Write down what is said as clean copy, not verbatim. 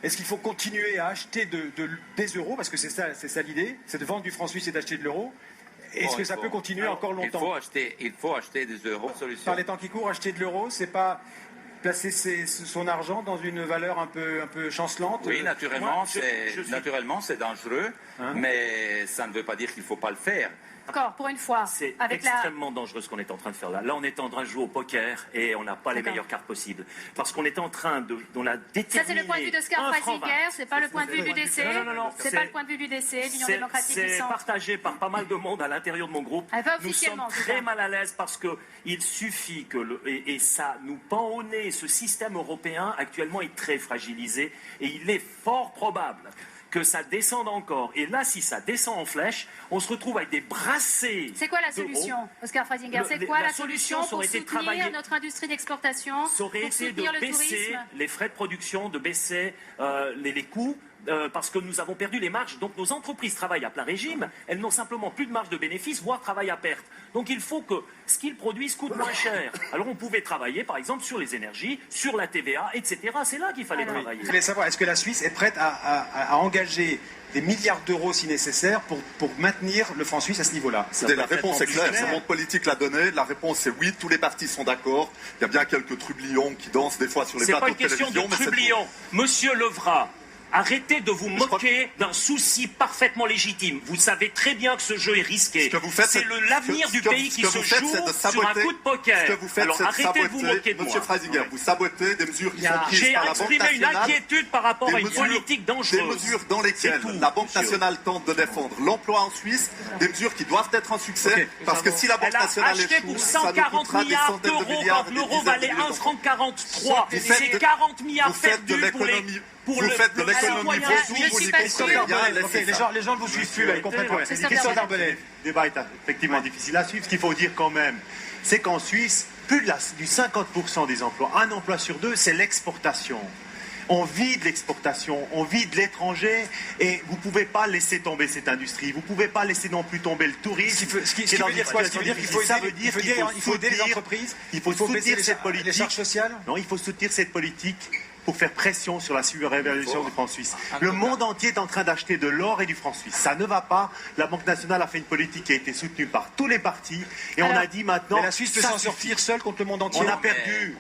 Est-ce qu'il faut continuer à acheter des euros, parce que c'est ça l'idée, c'est de vendre du franc suisse et d'acheter de l'euro? Est-ce que ça peut continuer encore longtemps? Il faut acheter des euros. Solution. Par les temps qui courent, acheter de l'euro, c'est pas placer son argent dans une valeur un peu chancelante? Oui, naturellement, c'est dangereux, mais ça ne veut pas dire qu'il ne faut pas le faire. Encore, pour une fois. C'est extrêmement dangereux ce qu'on est en train de faire là. Là, on est en train de jouer au poker et on n'a pas les meilleures cartes possibles. Parce qu'on est en train de déterminer... Ça, c'est le point de vue de Oscar Freisinger, c'est pas le point de vue du DC. Non. C'est pas le point de vue du DC, l'Union démocratique du C'est centre. partagé par pas mal de monde à l'intérieur de mon groupe. Nous sommes très mal à l'aise parce qu'il suffit que... Et ça nous pend au nez. Ce système européen, actuellement, est très fragilisé et il est fort probable que ça descende encore. Et là, si ça descend en flèche, on se retrouve avec des brassées. C'est quoi la solution, Oscar Freisinger? C'est quoi la solution pour soutenir notre industrie d'exportation? Ça aurait été de baisser les frais de production, de baisser les coûts, parce que nous avons perdu les marges. Donc nos entreprises travaillent à plein régime, elles n'ont simplement plus de marge de bénéfice, voire travaillent à perte. Donc il faut que ce qu'ils produisent coûte moins cher. Alors on pouvait travailler par exemple sur les énergies, sur la TVA, etc. C'est là qu'il fallait travailler. Je voulais savoir, est-ce que la Suisse est prête à engager des milliards d'euros si nécessaire pour maintenir le franc suisse à ce niveau-là? La réponse est claire, ce monde politique l'a donné, la réponse est oui, tous les partis sont d'accord, il y a bien quelques trublions qui dansent des fois sur les plateaux de télévision. C'est pas une question de trublions. Monsieur Levrat, arrêtez de vous moquer d'un souci parfaitement légitime. Vous savez très bien que ce jeu est risqué. C'est l'avenir du pays qui se joue sur un coup de poker. Alors arrêtez de vous moquer de moi. Monsieur Freisinger, vous sabotez des mesures qui sont prises par la Banque J'ai exprimé une nationale. inquiétude par rapport à une politique dangereuse. Des mesures dans lesquelles la Banque nationale tente de défendre l'emploi en Suisse, des mesures qui doivent être un succès, parce que si la Banque nationale échoue, pour 140 milliards d'euros quand l'euro valait 1 franc 43. C'est 40 milliards perdus pour vous faites de l'économie vaudou, vous n'y comprenez rien. Les gens ne vous suivent plus, là, ils comprennent pas. Christophe Darbellet. Le débat est effectivement difficile à suivre. Ce qu'il faut dire quand même, c'est qu'en Suisse, plus du 50% des emplois, un emploi sur deux, c'est l'exportation. On vit de l'exportation, on vit de l'étranger, et vous ne pouvez pas laisser tomber cette industrie. Vous ne pouvez pas laisser non plus tomber le tourisme. Ce qui veut dire quoi? Ça veut dire qu'il faut aider les entreprises, il faut soutenir cette les politique. charges sociales? Non, il faut soutenir cette politique pour faire pression sur la réévaluation du franc suisse. Le monde entier est en train d'acheter de l'or et du franc suisse. Ça ne va pas. La Banque nationale a fait une politique qui a été soutenue par tous les partis. Et on a dit maintenant... Mais la Suisse peut s'en sortir seule contre le monde entier. On a perdu.